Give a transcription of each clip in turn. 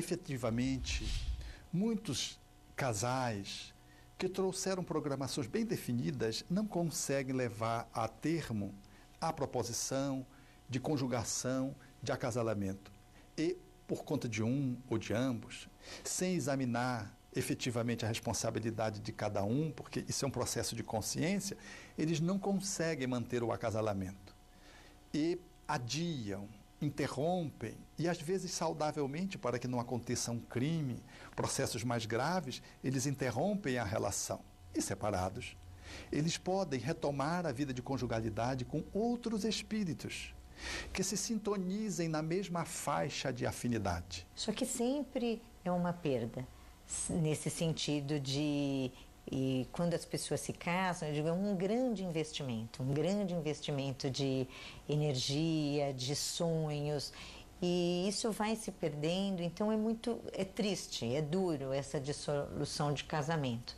efetivamente, muitos casais que trouxeram programações bem definidas não conseguem levar a termo a proposição de conjugação, de acasalamento. E, por conta de um ou de ambos, sem examinar efetivamente a responsabilidade de cada um, porque isso é um processo de consciência, eles não conseguem manter o acasalamento. E adiam, interrompem, e às vezes saudavelmente, para que não aconteça um crime, processos mais graves, eles interrompem a relação. E separados, eles podem retomar a vida de conjugalidade com outros espíritos, que se sintonizem na mesma faixa de afinidade. Só que sempre é uma perda, nesse sentido de... E quando as pessoas se casam, eu digo, é um grande investimento de energia, de sonhos, e isso vai se perdendo, então é triste, é duro essa dissolução de casamento,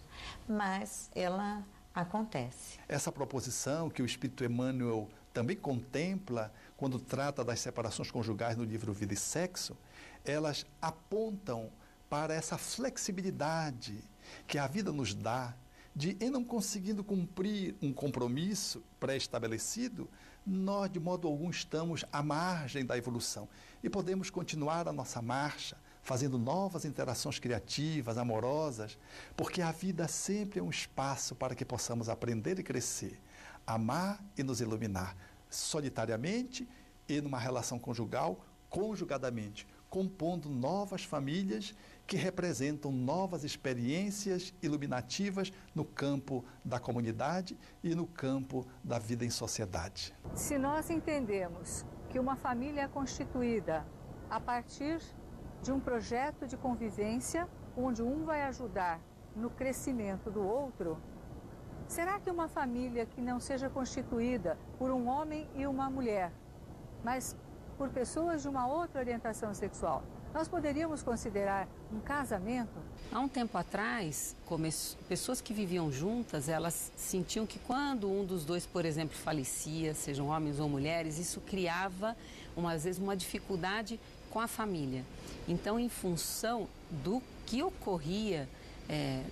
mas ela acontece. Essa proposição que o Espírito Emmanuel também contempla quando trata das separações conjugais no livro Vida e Sexo, elas apontam para essa flexibilidade que a vida nos dá, de, em não conseguindo cumprir um compromisso pré-estabelecido, nós de modo algum estamos à margem da evolução e podemos continuar a nossa marcha, fazendo novas interações criativas, amorosas, porque a vida sempre é um espaço para que possamos aprender e crescer, amar e nos iluminar, solitariamente e numa relação conjugal, conjugadamente, compondo novas famílias que representam novas experiências iluminativas no campo da comunidade e no campo da vida em sociedade. Se nós entendemos que uma família é constituída a partir de um projeto de convivência, onde um vai ajudar no crescimento do outro, será que uma família que não seja constituída por um homem e uma mulher, mas por pessoas de uma outra orientação sexual, nós poderíamos considerar um casamento? Há um tempo atrás, pessoas que viviam juntas, elas sentiam que quando um dos dois, por exemplo, falecia, sejam homens ou mulheres, isso criava, às vezes, uma dificuldade com a família. Então, em função do que ocorria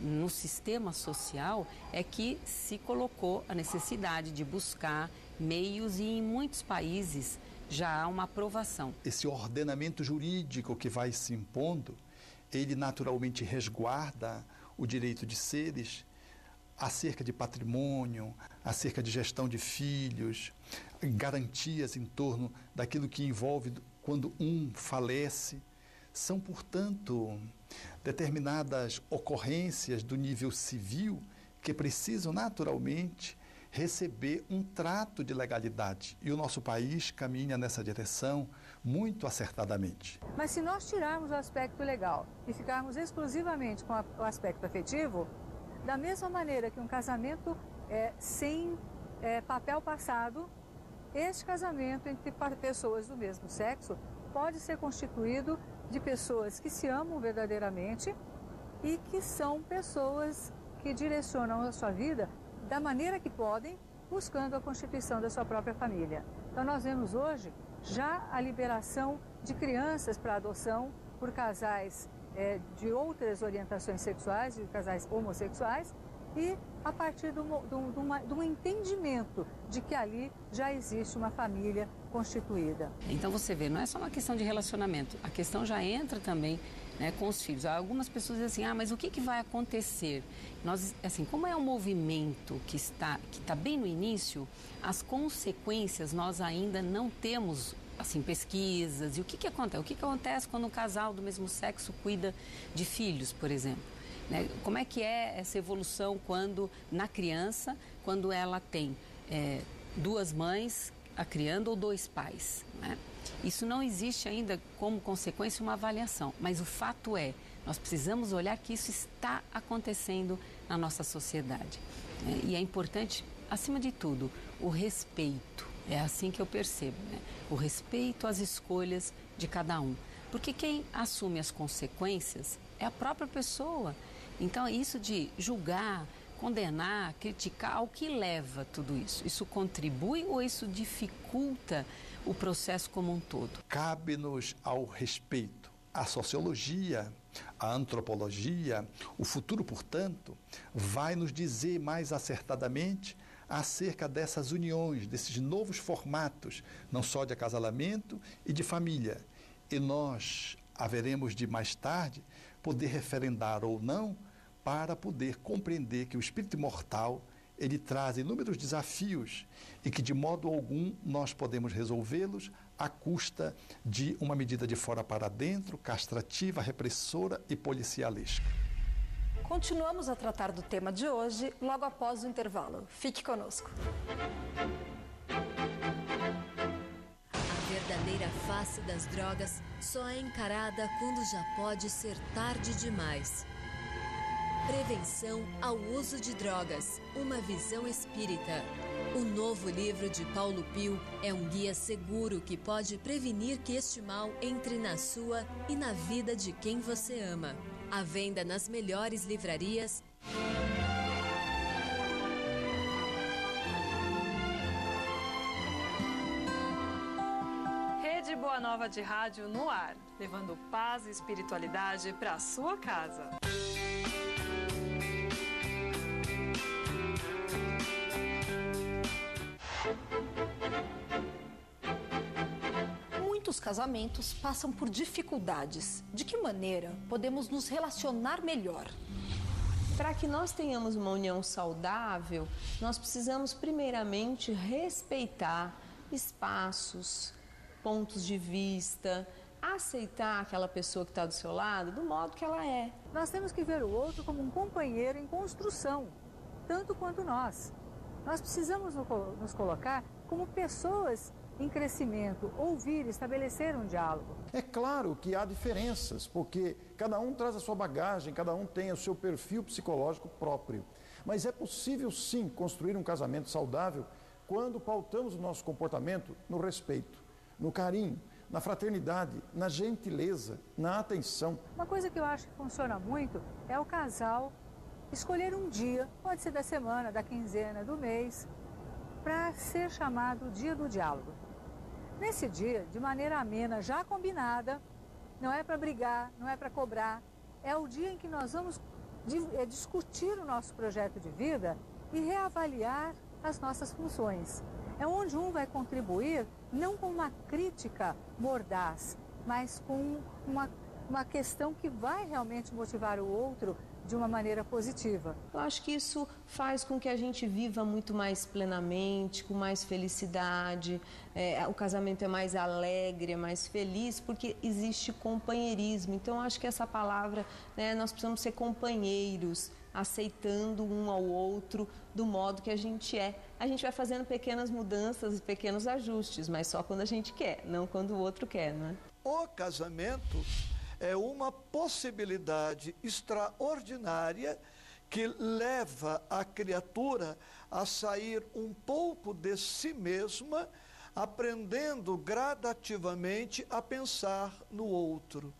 no sistema social, é que se colocou a necessidade de buscar meios, e em muitos países já há uma aprovação. Esse ordenamento jurídico que vai se impondo, ele naturalmente resguarda o direito de seres acerca de patrimônio, acerca de gestão de filhos, garantias em torno daquilo que envolve quando um falece. São, portanto, determinadas ocorrências do nível civil que precisam naturalmente receber um trato de legalidade. E o nosso país caminha nessa direção muito acertadamente. Mas se nós tirarmos o aspecto legal e ficarmos exclusivamente com o aspecto afetivo, da mesma maneira que um casamento sem papel passado, este casamento entre pessoas do mesmo sexo pode ser constituído de pessoas que se amam verdadeiramente e que são pessoas que direcionam a sua vida da maneira que podem, buscando a constituição da sua própria família. Então nós vemos hoje já a liberação de crianças para adoção por casais de outras orientações sexuais, de casais homossexuais, e a partir de um entendimento de que ali já existe uma família constituída. Então você vê, não é só uma questão de relacionamento, a questão já entra também, né, com os filhos. Algumas pessoas dizem assim, mas o que vai acontecer? Nós, assim, como é um movimento que está bem no início, as consequências nós ainda não temos, assim, pesquisas. E o que acontece? O que acontece quando um casal do mesmo sexo cuida de filhos, por exemplo? Né? Como é que é essa evolução quando, na criança, quando ela tem duas mães a criando ou dois pais, né? Isso não existe ainda como consequência uma avaliação, mas o fato é, nós precisamos olhar que isso está acontecendo na nossa sociedade. E é importante, acima de tudo, o respeito. É assim que eu percebo, né? O respeito às escolhas de cada um. Porque quem assume as consequências é a própria pessoa. Então, isso de julgar, condenar, criticar, ao que leva tudo isso? Isso contribui ou isso dificulta o processo como um todo? Cabe-nos ao respeito, a sociologia, a antropologia, o futuro, portanto, vai nos dizer mais acertadamente acerca dessas uniões, desses novos formatos, não só de acasalamento e de família. E nós haveremos de, mais tarde, poder referendar ou não, para poder compreender que o espírito imortal, ele traz inúmeros desafios e que, de modo algum, nós podemos resolvê-los à custa de uma medida de fora para dentro, castrativa, repressora e policialesca. Continuamos a tratar do tema de hoje logo após o intervalo. Fique conosco. A verdadeira face das drogas só é encarada quando já pode ser tarde demais. Prevenção ao uso de drogas, uma visão espírita. O novo livro de Paulo Pio é um guia seguro que pode prevenir que este mal entre na sua e na vida de quem você ama. À venda nas melhores livrarias. Rede Boa Nova de Rádio no ar, levando paz e espiritualidade para a sua casa. Muitos casamentos passam por dificuldades. De que maneira podemos nos relacionar melhor? Para que nós tenhamos uma união saudável, nós precisamos primeiramente respeitar espaços, pontos de vista, aceitar aquela pessoa que está do seu lado do modo que ela é. Nós temos que ver o outro como um companheiro em construção, tanto quanto nós. Nós precisamos nos colocar como pessoas em crescimento, ouvir, estabelecer um diálogo. É claro que há diferenças, porque cada um traz a sua bagagem, cada um tem o seu perfil psicológico próprio. Mas é possível sim construir um casamento saudável quando pautamos o nosso comportamento no respeito, no carinho, na fraternidade, na gentileza, na atenção. Uma coisa que eu acho que funciona muito é o casal escolher um dia, pode ser da semana, da quinzena, do mês, para ser chamado Dia do Diálogo. Nesse dia, de maneira amena, já combinada, não é para brigar, não é para cobrar, é o dia em que nós vamos discutir o nosso projeto de vida e reavaliar as nossas funções. É onde um vai contribuir, não com uma crítica mordaz, mas com uma questão que vai realmente motivar o outro de uma maneira positiva. Eu acho que isso faz com que a gente viva muito mais plenamente, com mais felicidade. O casamento é mais alegre, é mais feliz, porque existe companheirismo. Então, eu acho que essa palavra, né, nós precisamos ser companheiros, aceitando um ao outro do modo que a gente é. A gente vai fazendo pequenas mudanças e pequenos ajustes, mas só quando a gente quer, não quando o outro quer, né? O casamento é uma possibilidade extraordinária que leva a criatura a sair um pouco de si mesma, aprendendo gradativamente a pensar no outro.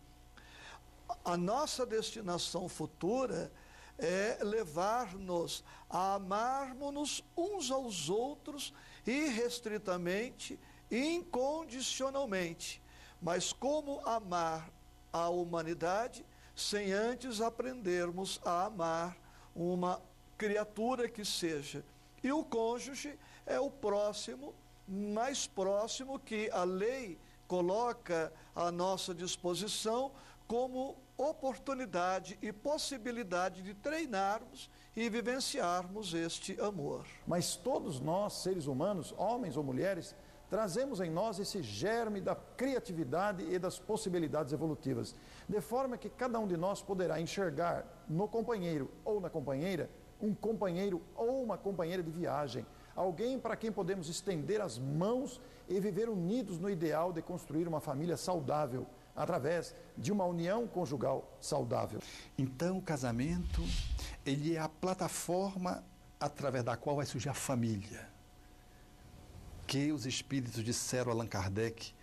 A nossa destinação futura é levar-nos a amarmos-nos uns aos outros irrestritamente, incondicionalmente. Mas como amar a humanidade sem antes aprendermos a amar uma criatura que seja? E o cônjuge é o próximo, mais próximo, que a lei coloca à nossa disposição como oportunidade e possibilidade de treinarmos e vivenciarmos este amor. Mas todos nós, seres humanos, homens ou mulheres, trazemos em nós esse germe da criatividade e das possibilidades evolutivas, de forma que cada um de nós poderá enxergar no companheiro ou na companheira um companheiro ou uma companheira de viagem, alguém para quem podemos estender as mãos e viver unidos no ideal de construir uma família saudável, através de uma união conjugal saudável. Então, o casamento, ele é a plataforma através da qual vai surgir a família, que os espíritos disseram a Allan Kardec,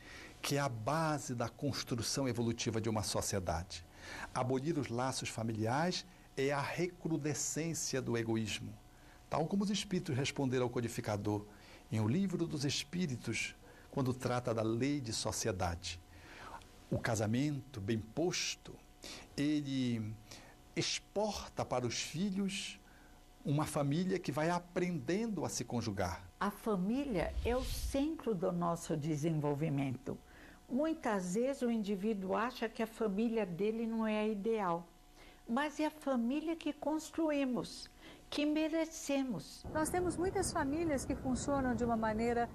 que é a base da construção evolutiva de uma sociedade. Abolir os laços familiares é a recrudescência do egoísmo, tal como os espíritos responderam ao codificador em O Livro dos Espíritos, quando trata da lei de sociedade. O casamento bem posto, ele exporta para os filhos uma família que vai aprendendo a se conjugar. A família é o centro do nosso desenvolvimento. Muitas vezes o indivíduo acha que a família dele não é a ideal, mas é a família que construímos, que merecemos. Nós temos muitas famílias que funcionam de uma maneira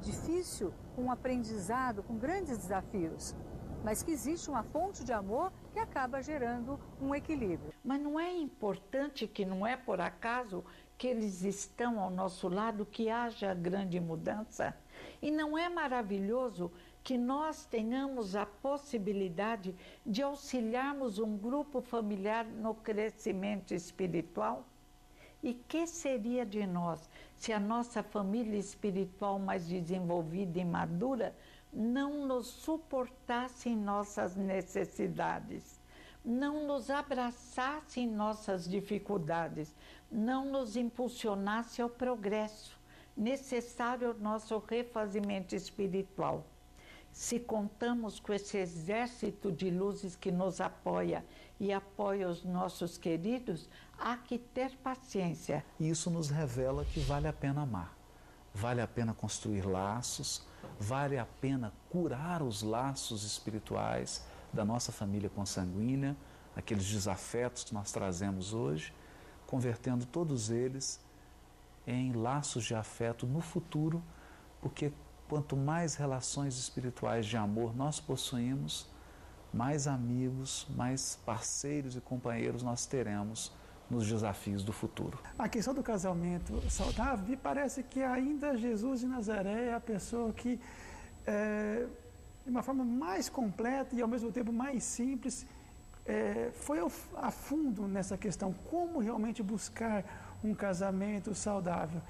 difícil, com um aprendizado, com grandes desafios, mas que existe uma fonte de amor que acaba gerando um equilíbrio. Mas não é importante que não é por acaso que eles estão ao nosso lado que haja grande mudança? E não é maravilhoso que nós tenhamos a possibilidade de auxiliarmos um grupo familiar no crescimento espiritual? E que seria de nós se a nossa família espiritual mais desenvolvida e madura não nos suportasse em nossas necessidades, não nos abraçasse em nossas dificuldades, não nos impulsionasse ao progresso necessário ao nosso refazimento espiritual? Se contamos com esse exército de luzes que nos apoia e apoia os nossos queridos, há que ter paciência. E isso nos revela que vale a pena amar, vale a pena construir laços, vale a pena curar os laços espirituais da nossa família consanguínea, aqueles desafetos que nós trazemos hoje, convertendo todos eles em laços de afeto no futuro, porque quanto mais relações espirituais de amor nós possuímos, mais amigos, mais parceiros e companheiros nós teremos nos desafios do futuro. A questão do casamento saudável, me parece que ainda Jesus de Nazaré é a pessoa que, de uma forma mais completa e ao mesmo tempo mais simples, foi a fundo nessa questão, como realmente buscar um casamento saudável.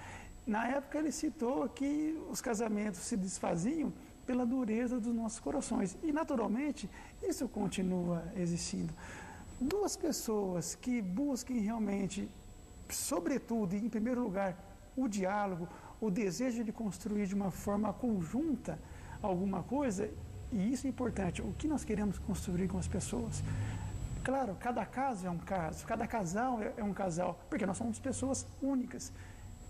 Na época ele citou que os casamentos se desfaziam pela dureza dos nossos corações e naturalmente isso continua existindo. Duas pessoas que busquem realmente, sobretudo e em primeiro lugar, o diálogo, o desejo de construir de uma forma conjunta alguma coisa, e isso é importante, o que nós queremos construir com as pessoas. Claro, cada caso é um caso, cada casal é um casal, porque nós somos pessoas únicas.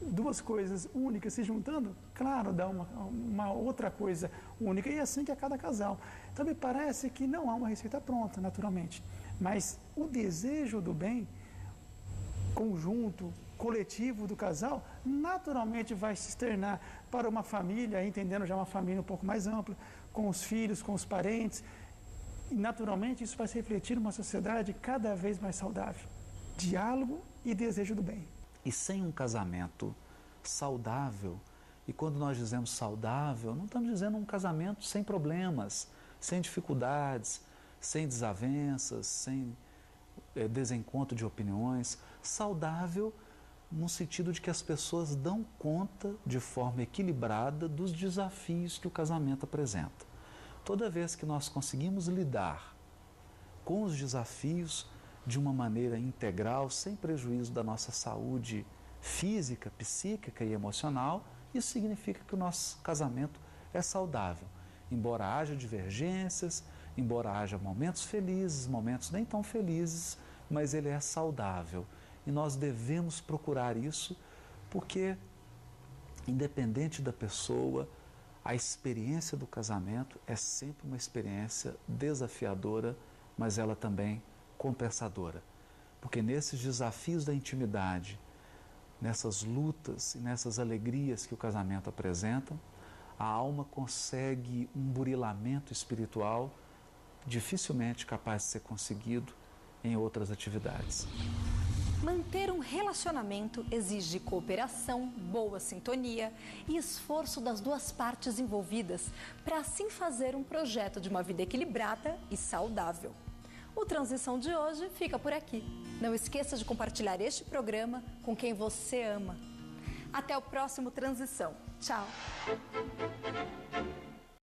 Duas coisas únicas se juntando, claro, dá uma outra coisa única, e é assim que é cada casal. Então me parece que não há uma receita pronta, naturalmente, mas o desejo do bem conjunto, coletivo do casal, naturalmente vai se externar para uma família, entendendo já uma família um pouco mais ampla, com os filhos, com os parentes, e naturalmente isso vai se refletir numa sociedade cada vez mais saudável. Diálogo e desejo do bem. E sem um casamento saudável, e quando nós dizemos saudável, não estamos dizendo um casamento sem problemas, sem dificuldades, sem desavenças, sem desencontro de opiniões, saudável no sentido de que as pessoas dão conta de forma equilibrada dos desafios que o casamento apresenta. Toda vez que nós conseguimos lidar com os desafios de uma maneira integral, sem prejuízo da nossa saúde física, psíquica e emocional, isso significa que o nosso casamento é saudável. Embora haja divergências, embora haja momentos felizes, momentos nem tão felizes, mas ele é saudável. E nós devemos procurar isso porque, independente da pessoa, a experiência do casamento é sempre uma experiência desafiadora, mas ela também compensadora. Porque nesses desafios da intimidade, nessas lutas e nessas alegrias que o casamento apresenta, a alma consegue um burilamento espiritual dificilmente capaz de ser conseguido em outras atividades. Manter um relacionamento exige cooperação, boa sintonia e esforço das duas partes envolvidas para assim fazer um projeto de uma vida equilibrada e saudável. O Transição de hoje fica por aqui. Não esqueça de compartilhar este programa com quem você ama. Até o próximo Transição. Tchau!